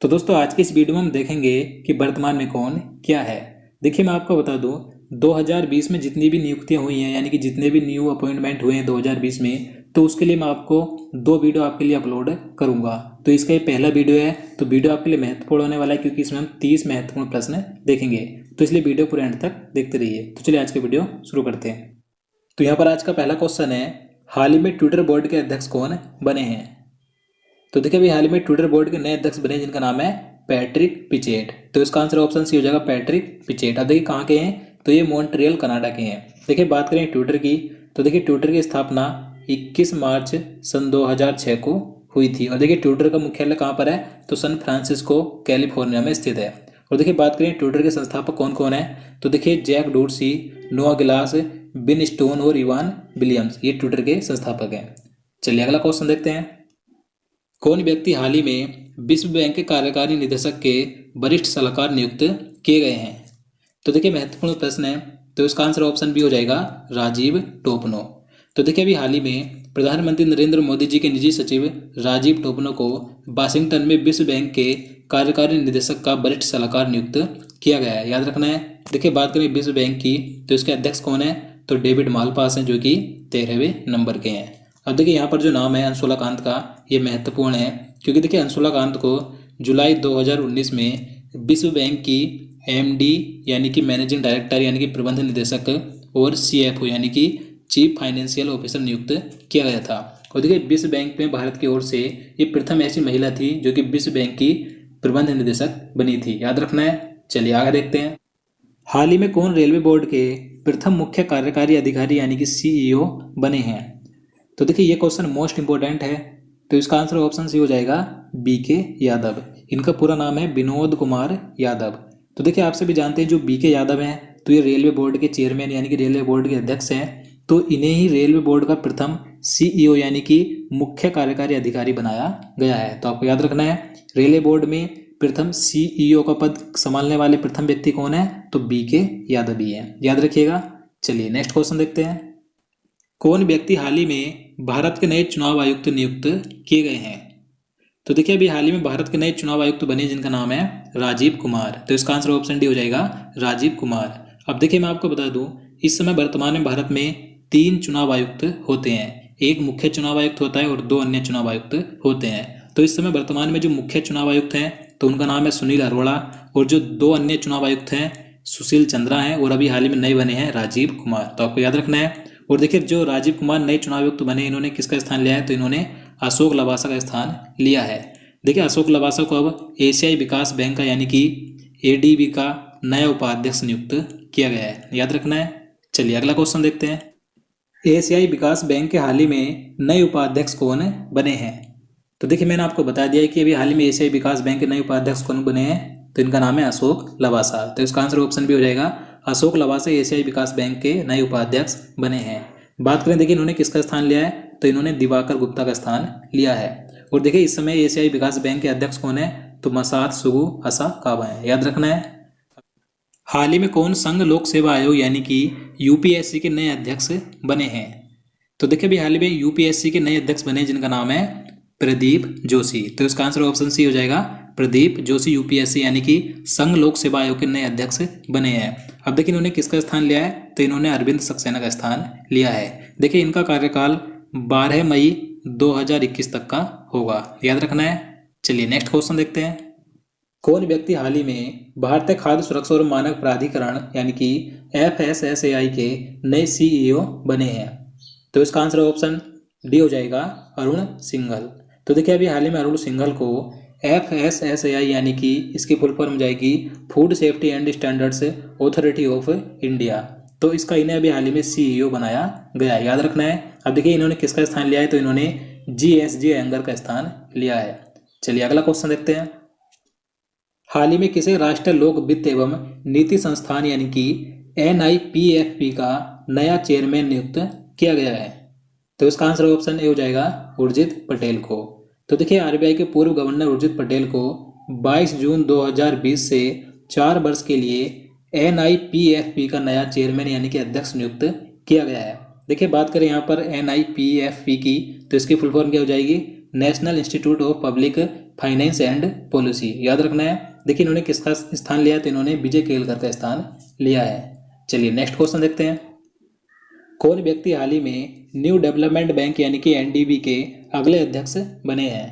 तो दोस्तों आज की इस वीडियो में हम देखेंगे कि वर्तमान में कौन क्या है। देखिए मैं आपको बता दूं 2020 में जितनी भी नियुक्तियां हुई हैं यानी कि जितने भी न्यू अपॉइंटमेंट हुए हैं 2020 में, तो उसके लिए मैं आपको 2 वीडियो आपके लिए अपलोड करूंगा। तो इसका ये पहला वीडियो है, तो वीडियो आपके लिए महत्वपूर्ण होने वाला है क्योंकि इसमें हम 30 महत्वपूर्ण प्रश्न देखेंगे। तो इसलिए वीडियो पूरे एंड तक देखते रहिए। तो चलिए आज का वीडियो शुरू करते हैं। तो यहाँ पर आज का पहला क्वेश्चन है, हाल ही में ट्विटर बोर्ड के अध्यक्ष कौन बने हैं। तो देखिए अभी हाल ही में ट्विटर बोर्ड के नए अध्यक्ष बने जिनका नाम है पैट्रिक पिचेट। तो इसका आंसर ऑप्शन सी हो जाएगा पैट्रिक पिचेट। अब देखिए कहाँ के हैं, तो ये मॉन्ट्रियल कनाडा के हैं। देखिए बात करें ट्विटर की, तो देखिए ट्विटर की स्थापना 21 मार्च सन 2006 को हुई थी। और देखिए ट्विटर का मुख्यालय कहाँ पर है, तो सैन फ्रांसिस्को कैलिफोर्निया में स्थित है। और देखिए बात करें ट्विटर के संस्थापक कौन कौन है, तो देखिए जैक डोर्सी, नोआ गिलास, बिन स्टोन और इवान विलियम्स, ये ट्विटर के संस्थापक हैं। चलिए अगला क्वेश्चन देखते हैं। कौन व्यक्ति हाल ही में विश्व बैंक के कार्यकारी निदेशक के वरिष्ठ सलाहकार नियुक्त किए गए हैं। तो देखिए महत्वपूर्ण प्रश्न है, तो इसका आंसर ऑप्शन बी हो जाएगा राजीव टोपनो। तो देखिए अभी हाल ही में प्रधानमंत्री नरेंद्र मोदी जी के निजी सचिव राजीव टोपनो को वाशिंगटन में विश्व बैंक के कार्यकारी निदेशक का वरिष्ठ सलाहकार नियुक्त किया गया है, याद रखना है। देखिए बात करें विश्व बैंक की, तो इसके अध्यक्ष कौन है, तो डेविड मालपास हैं जो कि 13वें नंबर के हैं। अब देखिए यहाँ पर जो नाम है अंशुला कांत का, ये महत्वपूर्ण है क्योंकि देखिए अंशुला कांत को जुलाई 2019 में विश्व बैंक की एमडी यानी कि मैनेजिंग डायरेक्टर यानी कि प्रबंध निदेशक और सीएफओ यानी कि चीफ फाइनेंशियल ऑफिसर नियुक्त किया गया था। और देखिए विश्व बैंक में भारत की ओर से ये प्रथम ऐसी महिला थी जो कि विश्व बैंक की प्रबंध निदेशक बनी थी, याद रखना है। चलिए आगे देखते हैं। हाल ही में कौन रेलवे बोर्ड के प्रथम मुख्य कार्यकारी अधिकारी यानी कि सीईओ बने हैं। तो देखिए ये क्वेश्चन मोस्ट इंपॉर्टेंट है, तो इसका आंसर ऑप्शन सी हो जाएगा बीके यादव। इनका पूरा नाम है विनोद कुमार यादव। तो देखिए आप सभी जानते हैं जो बीके यादव हैं, तो ये रेलवे बोर्ड के चेयरमैन यानी कि रेलवे बोर्ड के अध्यक्ष हैं। तो इन्हें ही रेलवे बोर्ड का प्रथम सीईओ यानी कि मुख्य कार्यकारी अधिकारी बनाया गया है। तो आपको याद रखना है रेलवे बोर्ड में प्रथम सीईओ का पद संभालने वाले प्रथम व्यक्ति कौन है, तो बीके यादव ही है, याद रखिएगा। चलिए नेक्स्ट क्वेश्चन देखते हैं। कौन व्यक्ति हाल ही में भारत के नए चुनाव आयुक्त नियुक्त किए गए हैं। तो देखिए अभी हाल ही में भारत के नए चुनाव आयुक्त बने जिनका नाम है राजीव कुमार। तो इसका आंसर ऑप्शन डी हो जाएगा राजीव कुमार। अब देखिए मैं आपको बता दूं इस समय वर्तमान में भारत में 3 चुनाव आयुक्त होते हैं। एक मुख्य चुनाव आयुक्त होता है और 2 अन्य चुनाव आयुक्त होते हैं। तो इस समय वर्तमान में जो मुख्य चुनाव आयुक्त हैं तो उनका नाम है सुनील अरोड़ा, और जो 2 अन्य चुनाव आयुक्त हैं सुशील चंद्रा हैं, और अभी हाल ही में नए बने हैं राजीव कुमार। तो आपको याद रखना है। और देखिए जो राजीव कुमार नए चुनाव आयुक्त बने, इन्होंने किसका स्थान लिया है, तो इन्होंने अशोक लवासा का स्थान लिया है। देखिए अशोक लवासा को अब एशियाई विकास बैंक का यानी कि एडीबी का नया उपाध्यक्ष नियुक्त किया गया है, याद रखना है। चलिए अगला क्वेश्चन देखते हैं। एशियाई विकास बैंक के हाल ही में नए उपाध्यक्ष कौन बने हैं। तो देखिए मैंने आपको बता दिया है कि अभी हाल ही में एशियाई विकास बैंक के नए उपाध्यक्ष कौन बने हैं, तो इनका नाम है अशोक लवासा। तो इसका आंसर ऑप्शन भी हो जाएगा अशोक लवासा एशियाई विकास बैंक के नए उपाध्यक्ष बने हैं। बात करें देखिए इन्होंने किसका स्थान लिया है, तो इन्होंने दिवाकर गुप्ता का स्थान लिया है। और देखिए इस समय एशियाई विकास बैंक के अध्यक्ष कौन है, तो मसात सुगु असाकावा है, याद रखना है। हाल ही में कौन संघ लोक सेवा आयोग यानी कि यूपीएससी के नए अध्यक्ष बने हैं। तो देखिए अभी हाल ही में यूपीएससी के नए अध्यक्ष बने जिनका नाम है प्रदीप जोशी। तो इसका आंसर ऑप्शन सी हो जाएगा प्रदीप जोशी यूपीएससी यानी कि संघ लोक सेवा आयोग के नए अध्यक्ष बने हैं। अब देखिए इन्होंने किसका स्थान लिया है, तो इन्होंने अरविंद सक्सेना का स्थान लिया है। देखिए इनका कार्यकाल 12 मई 2021 तक का होगा, याद रखना है। चलिए नेक्स्ट क्वेश्चन देखते हैं। कौन व्यक्ति हाल ही में भारतीय खाद्य सुरक्षा और मानक प्राधिकरण यानी कि FSSAI के नए सीईओ बने हैं। तो इसका आंसर ऑप्शन डी हो जाएगा अरुण सिंघल। तो देखिए अभी हाल ही में अरुण सिंघल को FSSAI यानी कि इसकी फुल फॉर्म जाएगी food safety and standards authority of India. तो इसका इन्हें अभी हाल ही में सीईओ बनाया गया है, याद रखना है। अब देखिए इन्होंने किसका स्थान लिया है, तो इन्होंने GSG अयंगर का स्थान लिया है। चलिए अगला क्वेश्चन देखते हैं। हाल ही में किसे राष्ट्रीय लोक वित्त एवं नीति संस्थान यानी कि NIPFP का नया चेयरमैन नियुक्त किया गया है। तो इसका आंसर ऑप्शन ए हो जाएगा उर्जित पटेल को। तो देखिए आरबीआई के पूर्व गवर्नर उर्जित पटेल को 22 जून 2020 से 4 वर्ष के लिए NIPFP का नया चेयरमैन यानी कि अध्यक्ष नियुक्त किया गया है। देखिए बात करें यहाँ पर NIPFP की, तो इसकी फुल फॉर्म क्या हो जाएगी, national institute of public finance and policy. याद रखना है। देखिए इन्होंने किसका स्थान लिया, तो इन्होंने विजय केलकर का स्थान लिया है। चलिए नेक्स्ट क्वेश्चन देखते हैं। कौन व्यक्ति हाल ही में न्यू डेवलपमेंट बैंक यानी कि एनडीबी के अगले अध्यक्ष बने हैं?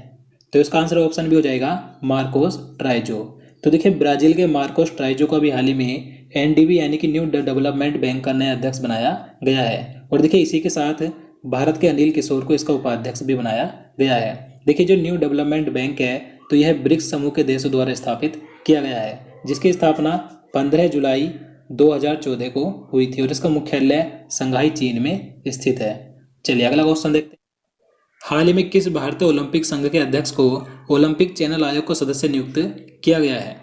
तो इसका आंसर ऑप्शन भी हो जाएगा मार्कोस ट्राइजो। तो देखिए ब्राजील के मार्कोस ट्राइजो को भी हाल ही में एनडीबी यानी कि न्यू डेवलपमेंट बैंक का नया अध्यक्ष बनाया गया है। और देखिए इसी के साथ भारत के अनिल किशोर को इसका उपाध्यक्ष भी बनाया गया है। देखिए जो न्यू डेवलपमेंट बैंक है तो यह ब्रिक्स समूह के देशों द्वारा स्थापित किया गया है, जिसकी स्थापना 15 जुलाई 2014 को हुई थी और इसका मुख्यालय संघाई चीन में स्थित है। चलिए अगला क्वेश्चन देखते हैं। हाल ही में किस भारतीय ओलंपिक संघ के अध्यक्ष को ओलंपिक चैनल आयोग का सदस्य नियुक्त किया गया है?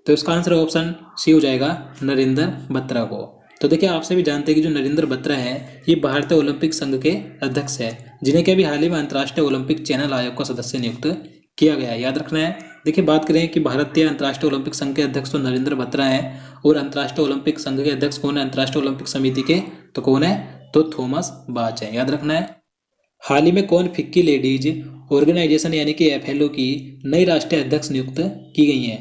तो इसका आंसर ऑप्शन सी हो जाएगा नरेंद्र बत्रा को। तो देखिए आपसे भी जानते हैं कि जो नरेंद्र बत्रा है ये भारतीय ओलंपिक संघ के अध्यक्ष है, जिन्हें कि अभी हाल ही में अंतर्राष्ट्रीय ओलंपिक चैनल आयोग का सदस्य नियुक्त किया गया है। याद रखना है। देखिए बात करें कि भारतीय अंतर्राष्ट्रीय ओलंपिक संघ के अध्यक्ष तो नरेंद्र बत्रा हैं, और अंतर्राष्ट्रीय ओलंपिक संघ के अध्यक्ष कौन है अंतर्राष्ट्रीय ओलंपिक समिति के, तो कौन है, तो थॉमस बाच है। याद रखना है। हाल ही में कौन फिक्की लेडीज ऑर्गेनाइजेशन यानी कि एफएलओ की नई राष्ट्रीय अध्यक्ष नियुक्त की गई हैं?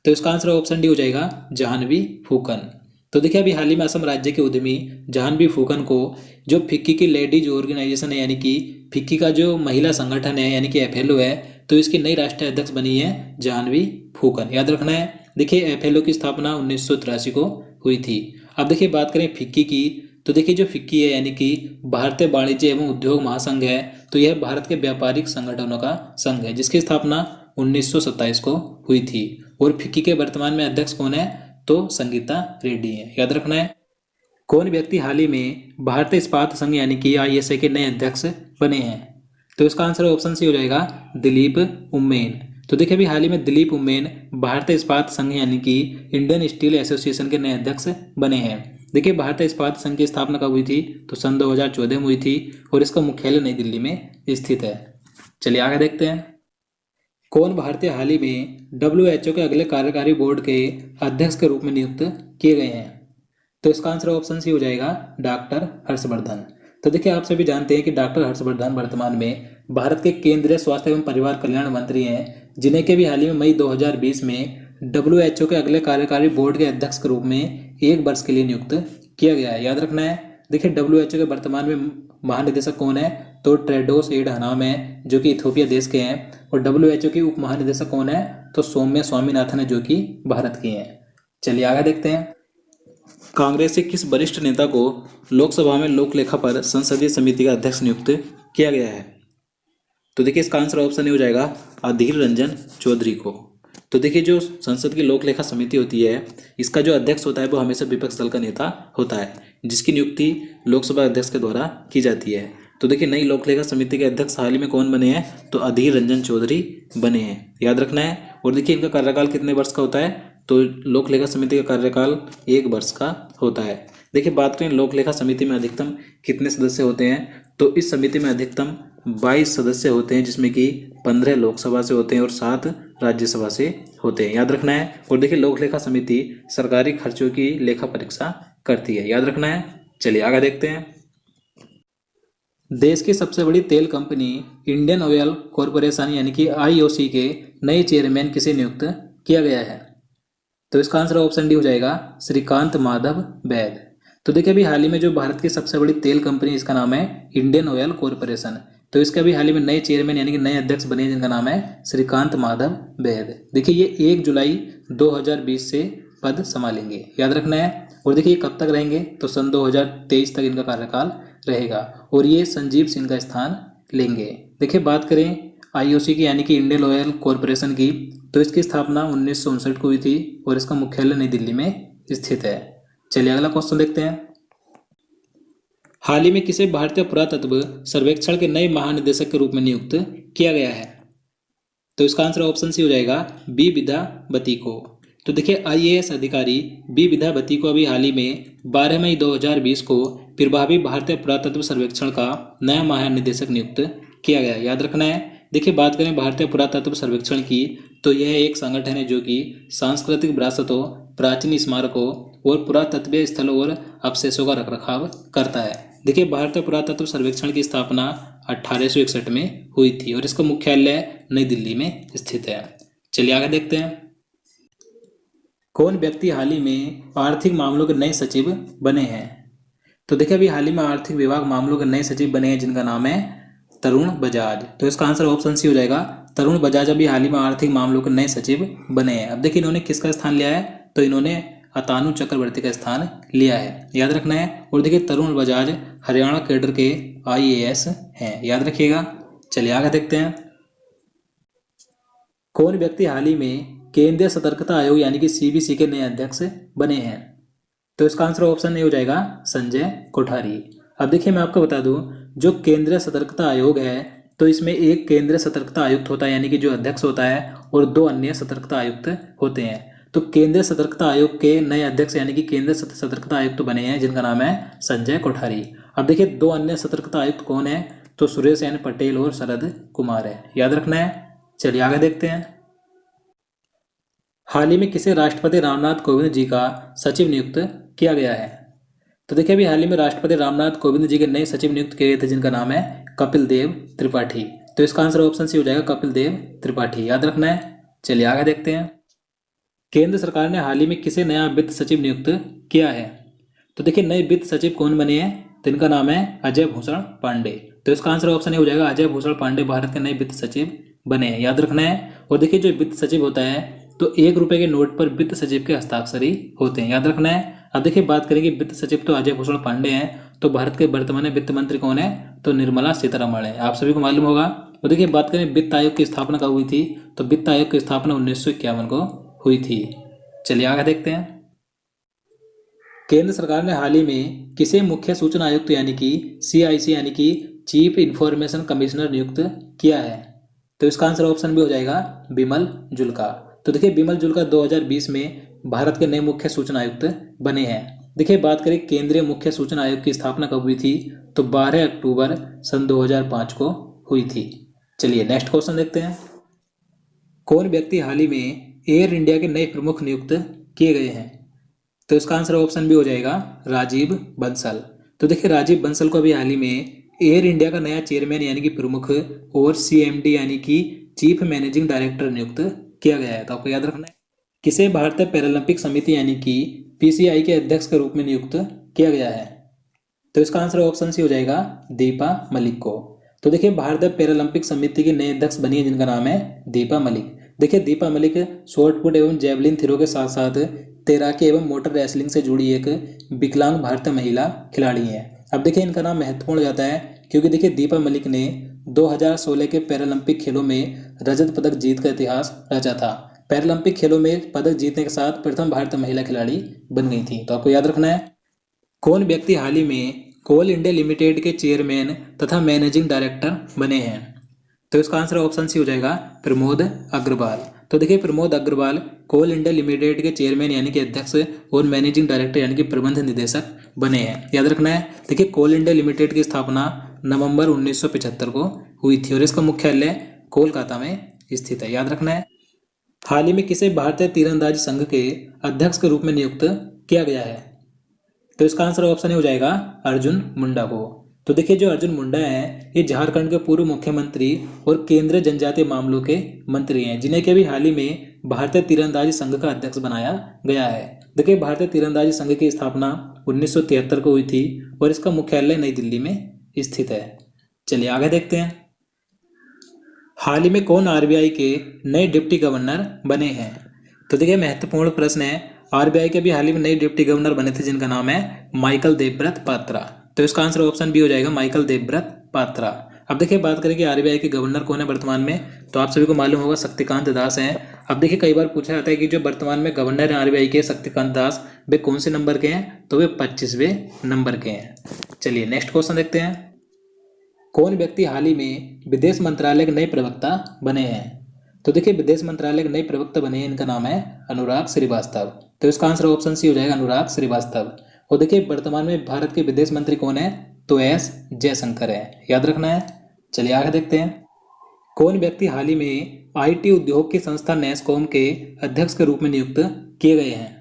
तो इसका आंसर ऑप्शन डी हो जाएगा जाह्नवी फूकन। तो देखिए अभी हाल ही में असम राज्य के उद्यमी जाह्नवी फूकन को जो फिक्की की लेडीज ऑर्गेनाइजेशन है यानी कि फिक्की का जो महिला संगठन है यानी कि एफएलओ है, तो इसकी नई राष्ट्रीय अध्यक्ष बनी है जाह्नवी फूकन। याद रखना है। देखिए एफएलओ की स्थापना 1983 को हुई थी। अब देखिए बात करें फिक्की की, तो देखिए जो फिक्की है यानी कि भारतीय वाणिज्य एवं उद्योग महासंघ है, तो यह भारत के व्यापारिक संगठनों का संघ है, जिसकी स्थापना 1927 को हुई थी। और फिक्की के वर्तमान में अध्यक्ष कौन है, तो संगीता रेड्डी है। याद रखना है। कौन व्यक्ति हाल ही में भारतीय इस्पात संघ यानी कि आईएसए के नए अध्यक्ष बने हैं? तो इसका आंसर ऑप्शन सी हो जाएगा दिलीप उम्मेन। तो देखिए अभी हाल ही में दिलीप उम्मेन भारतीय इस्पात संघ यानी कि इंडियन स्टील एसोसिएशन के नए अध्यक्ष बने हैं। देखिए भारतीय इस्पात संघ की स्थापना कब हुई थी, तो सन 2014 में हुई थी और इसका मुख्यालय नई दिल्ली में स्थित है। चलिए आगे देखते हैं। कौन भारतीय हाल ही में WHO के अगले कार्यकारी बोर्ड के अध्यक्ष के रूप में नियुक्त किए गए हैं? तो इसका आंसर ऑप्शन सी हो जाएगा डॉक्टर हर्षवर्धन। तो देखिए आप सभी जानते हैं कि डॉक्टर हर्षवर्धन वर्तमान में भारत के केंद्रीय स्वास्थ्य एवं परिवार कल्याण मंत्री हैं, जिन्हें के भी हाल ही में मई 2020 में WHO के अगले कार्यकारी बोर्ड के अध्यक्ष के रूप में 1 वर्ष के लिए नियुक्त किया गया है। याद रखना है। देखिए WHO के वर्तमान में महानिदेशक कौन है, तो टेड्रोस एडहानोम है जो कि इथियोपिया देश के हैं, और WHO की उप महानिदेशक कौन है, तो सौम्या स्वामीनाथन है जो कि भारत की हैं। चलिए आगे देखते हैं। कांग्रेस के किस वरिष्ठ नेता को लोकसभा में लोक लेखा पर संसदीय समिति का अध्यक्ष नियुक्त किया गया है? तो देखिए इसका आंसर ऑप्शन हो जाएगा अधीर रंजन चौधरी को। तो देखिए जो संसद की लोक लेखा समिति होती है, इसका जो अध्यक्ष होता है वो हमेशा विपक्ष दल का नेता होता है, जिसकी नियुक्ति लोकसभा अध्यक्ष के द्वारा की जाती है। तो देखिए नई लोक लेखा समिति के अध्यक्ष हाल ही में कौन बने हैं, तो अधीर रंजन चौधरी बने हैं। याद रखना है। और देखिए इनका कार्यकाल कितने वर्ष का होता है, तो लोक लेखा समिति का कार्यकाल 1 वर्ष का होता है। देखिए बात करें लोक लेखा समिति में अधिकतम कितने सदस्य होते हैं, तो इस समिति में अधिकतम 22 सदस्य होते हैं, जिसमें कि 15 लोकसभा से होते हैं और 7 राज्यसभा से होते हैं। याद रखना है। और देखिए लोक लेखा समिति सरकारी खर्चों की लेखा परीक्षा करती है। याद रखना है। चलिए आगे देखते हैं। देश की सबसे बड़ी तेल कंपनी इंडियन ऑयल कॉरपोरेशन यानी कि IOC के नए चेयरमैन किसे नियुक्त किया गया है? तो इसका आंसर ऑप्शन डी हो जाएगा श्रीकांत माधव वैद। तो देखिए अभी हाल ही में जो भारत की सबसे बड़ी तेल कंपनी, इसका नाम है इंडियन ऑयल कॉरपोरेशन, तो इसके अभी हाल ही में नए चेयरमैन यानी कि नए अध्यक्ष बने, जिनका नाम है श्रीकांत माधव वैद। देखिए ये 1 जुलाई 2020 से पद संभालेंगे। याद रखना है। और देखिए कब तक रहेंगे, तो सन 2023 तक इनका कार्यकाल रहेगा और ये संजीव सिंह का स्थान लेंगे। देखिए बात करें IOC की यानी कि इंडियन ऑयल कॉरपोरेशन की, तो इसकी स्थापना 1959 को हुई थी और इसका मुख्यालय नई दिल्ली में स्थित है। चलिए अगला क्वेश्चन देखते हैं। हाल ही में किसे भारतीय पुरातत्व सर्वेक्षण के नए महानिदेशक के रूप में नियुक्त किया गया है? तो इसका आंसर ऑप्शन सी हो जाएगा बी विद्यावती को। तो देखिए IAS अधिकारी बी विद्यावती को अभी हाल ही में 12 मई 2020 को प्रभावी भारतीय पुरातत्व सर्वेक्षण का नया महानिदेशक नियुक्त किया गया। याद रखना है। देखिए बात करें भारतीय पुरातत्व सर्वेक्षण की, तो यह एक संगठन है जो कि सांस्कृतिक विरासतों, प्राचीन स्मारकों और पुरातत्वीय स्थलों और अवशेषों का रखरखाव करता है। देखिए भारतीय पुरातत्व सर्वेक्षण की स्थापना 1861 में हुई थी और इसका मुख्यालय नई दिल्ली में स्थित है। चलिए आगे देखते हैं। कौन व्यक्ति हाल ही में आर्थिक मामलों के नए सचिव बने हैं? तो देखिए अभी हाल ही में आर्थिक विभाग मामलों के नए सचिव बने हैं जिनका नाम है तरुण बजाज। तो इसका आंसर ऑप्शन सी हो जाएगा। तरुण बजाज अभी हाल ही में आर्थिक मामलों के नए सचिव बने हैं। अब देखिए इन्होंने किसका स्थान लिया है, तो इन्होंने अतानु चक्रवर्ती का स्थान लिया है, याद रखना है। और देखिए तरुण बजाज हरियाणा कैडर के IAS हैं, याद रखिएगा। चलिए आगे देखते हैं। कौन व्यक्ति हाल ही में केंद्रीय सतर्कता आयोग यानी कि CBC के नए अध्यक्ष बने हैं? तो इसका आंसर ऑप्शन ए हो जाएगा संजय कोठारी। अब देखिए मैं आपको बता दूं, जो केंद्रीय सतर्कता आयोग है तो इसमें एक केंद्रीय सतर्कता आयुक्त होता है यानी कि जो अध्यक्ष होता है, और 2 अन्य सतर्कता आयुक्त होते हैं। तो केंद्रीय सतर्कता आयोग के नए अध्यक्ष यानी कि केंद्रीय सतर्कता आयुक्त बने हैं जिनका नाम है संजय कोठारी। अब देखिए 2 अन्य सतर्कता आयुक्त कौन है, तो सुरेश N पटेल और शरद कुमार है, याद रखना है। चलिए आगे देखते हैं। हाल ही में किसे राष्ट्रपति रामनाथ कोविंद जी का सचिव नियुक्त किया गया है? तो देखिए अभी हाल ही में राष्ट्रपति रामनाथ कोविंद जी के नए सचिव नियुक्त किए गए थे जिनका नाम है कपिल देव त्रिपाठी। तो इसका आंसर ऑप्शन सी हो जाएगा कपिल देव त्रिपाठी, याद रखना है। चलिए आगे देखते हैं। केंद्र सरकार ने हाल ही में किसे नया वित्त सचिव नियुक्त किया है? तो देखिए नए वित्त सचिव कौन बने हैं, तो इनका नाम है अजय भूषण पांडे। तो इसका आंसर ऑप्शन ए हो जाएगा अजय भूषण पांडे भारत के नए वित्त सचिव बने हैं, याद रखना है। और देखिए जो वित्त सचिव होता है तो 1 रुपए के नोट पर वित्त सचिव के हस्ताक्षर ही होते हैं, याद रखना है। अब देखिए बात करेंगे वित्त सचिव तो अजय भूषण पांडे हैं, तो भारत के वर्तमान वित्त मंत्री कौन है, तो निर्मला सीतारमण है, आप सभी को मालूम होगा। तो देखिए बात करें वित्त आयोग की स्थापना कब हुई थी, तो वित्त आयोग की स्थापना 1951 को हुई थी। चलिए आगे देखते हैं। केंद्र सरकार ने हाल ही में किसे मुख्य सूचना आयुक्त यानी कि CIC यानी कि चीफ इंफॉर्मेशन कमिश्नर नियुक्त किया है? तो इसका आंसर ऑप्शन भी हो जाएगा बिमल जुल्का। तो देखिए बिमल जुल्का 2020 में भारत के नए मुख्य सूचना आयुक्त बने हैं। देखिए बात करें केंद्रीय मुख्य सूचना आयोग की स्थापना कब हुई थी, तो 12 अक्टूबर सन 2005 को हुई थी। चलिए नेक्स्ट क्वेश्चन देखते हैं। कौन व्यक्ति हाल ही में एयर इंडिया के नए प्रमुख नियुक्त किए गए हैं? तो इसका आंसर ऑप्शन भी हो जाएगा राजीव बंसल। तो देखिए राजीव बंसल को अभी हाल ही में एयर इंडिया का नया चेयरमैन यानी कि प्रमुख और CMD यानी कि चीफ मैनेजिंग डायरेक्टर नियुक्त किया गया है। तो आपको याद रखना है। किसे भारतीय पैरालंपिक समिति यानी कि PCI के अध्यक्ष के रूप में नियुक्त किया गया है? तो इसका आंसर ऑप्शन सी हो जाएगा दीपा मलिक को। तो देखिए भारतीय पैरालंपिक समिति के नए अध्यक्ष बनी है जिनका नाम है दीपा मलिक। देखिए दीपा मलिक शॉर्ट पुट एवं जेवलिन थ्रो के साथ साथ तैराकी एवं मोटर रेसलिंग से जुड़ी एक विकलांग भारतीय महिला खिलाड़ी हैं। अब देखिए इनका नाम महत्वपूर्ण हो जाता है क्योंकि देखिए दीपा मलिक ने 2016 के पैरालंपिक खेलों में रजत पदक जीत का इतिहास रचा था। पैरालंपिक खेलों में पदक जीतने के साथ प्रथम भारतीय महिला खिलाड़ी बन गई थी। तो आपको याद रखना है। कौन व्यक्ति हाल ही में कोल इंडिया लिमिटेड के चेयरमैन तथा मैनेजिंग डायरेक्टर बने हैं? तो इसका आंसर ऑप्शन सी हो जाएगा प्रमोद अग्रवाल। तो देखिए प्रमोद अग्रवाल कोल इंडिया लिमिटेड के चेयरमैन यानी कि अध्यक्ष और मैनेजिंग डायरेक्टर यानी कि प्रबंध निदेशक बने हैं, याद रखना है। देखिए कोल इंडिया लिमिटेड की स्थापना नवंबर 1975 को हुई थी और इसका मुख्यालय कोलकाता में स्थित है, याद रखना है। हाल ही में किसे भारतीय तीरंदाजी संघ के अध्यक्ष के रूप में नियुक्त किया गया है? तो इसका आंसर ऑप्शन हो जाएगा अर्जुन मुंडा को। तो देखिए जो अर्जुन मुंडा हैं ये झारखंड के पूर्व मुख्यमंत्री और केंद्रीय जनजातीय मामलों के मंत्री हैं जिन्हें कि अभी हाल ही में भारतीय तीरंदाजी संघ का अध्यक्ष बनाया गया है। देखिए भारतीय तीरंदाजी संघ की स्थापना 1973 को हुई थी और इसका मुख्यालय नई दिल्ली में स्थित है। चलिए आगे देखते हैं। हाल ही में कौन RBI के नए डिप्टी गवर्नर बने हैं? तो देखिए महत्वपूर्ण प्रश्न है। RBI के भी हाल ही में नए डिप्टी गवर्नर बने थे जिनका नाम है माइकल देवव्रत पात्रा। तो इसका आंसर ऑप्शन बी हो जाएगा माइकल देवव्रत पात्रा। अब देखिए बात करें कि RBI के गवर्नर कौन है वर्तमान में, तो आप सभी को मालूम होगा शक्तिकांत दास हैं। अब देखिए कई बार पूछा जाता है कि जो वर्तमान में गवर्नर हैं RBI के शक्तिकांत दास, वे कौन से नंबर के हैं, तो वे 25वें नंबर के हैं। चलिए नेक्स्ट क्वेश्चन देखते हैं। कौन व्यक्ति हाल ही में विदेश मंत्रालय के नए प्रवक्ता बने हैं? तो देखिए विदेश मंत्रालय के नए प्रवक्ता बने हैं, इनका नाम है अनुराग श्रीवास्तव। तो इसका आंसर ऑप्शन सी हो जाएगा अनुराग श्रीवास्तव। और देखिए वर्तमान में भारत के विदेश मंत्री कौन है, तो S जयशंकर है, याद रखना है। चलिए आगे देखते हैं। कौन व्यक्ति हाल ही में IT उद्योग की संस्था NASSCOM के अध्यक्ष के रूप में नियुक्त किए गए हैं?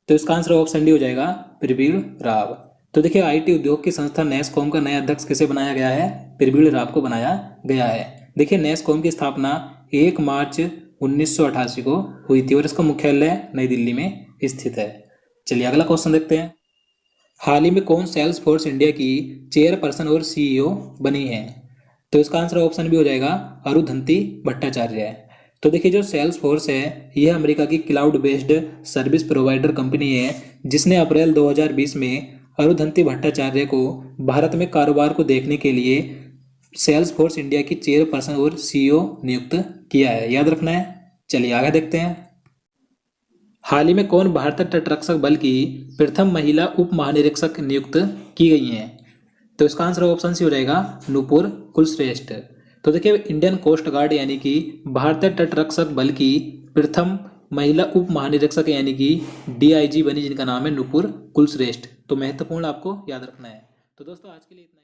तो इसका आंसर ऑप्शन डी हो जाएगा प्रवीण राव। तो देखिए आईटी उद्योग की संस्था नैसकॉम का नया अध्यक्ष किसे बनाया गया है? प्रवीण राव को बनाया गया है। देखिए नैसकॉम की स्थापना 1 मार्च 1988 को हुई थी और इसका मुख्यालय नई दिल्ली में स्थित है। चलिए अगला क्वेश्चन देखते हैं। हाल ही में कौन सेल्स फोर्स इंडिया की चेयरपर्सन और सीईओ बनी है? तो इसका आंसर ऑप्शन भी हो जाएगा अरुंधति भट्टाचार्य। तो देखिए जो सेल्स फोर्स है यह अमेरिका की cloud based service provider company है जिसने अप्रैल 2020 में अरुंधति भट्टाचार्य को भारत में कारोबार को देखने के लिए सेल्स फोर्स इंडिया की चेयरपर्सन और सीईओ नियुक्त किया है, याद रखना है। चलिए आगे देखते हैं। हाल ही में कौन भारतीय तटरक्षक बल की प्रथम महिला उप महानिरीक्षक नियुक्त की गई हैं? तो इसका आंसर ऑप्शन सी हो जाएगा नूपुर कुलश्रेष्ठ। तो देखिए इंडियन कोस्ट गार्ड यानी कि भारतीय तटरक्षक बल की प्रथम महिला उप महानिरीक्षक यानी कि डीआईजी बनी जिनका नाम है नूपुर कुलश्रेष्ठ। तो महत्वपूर्ण आपको याद रखना है। तो दोस्तों आज के लिए इतना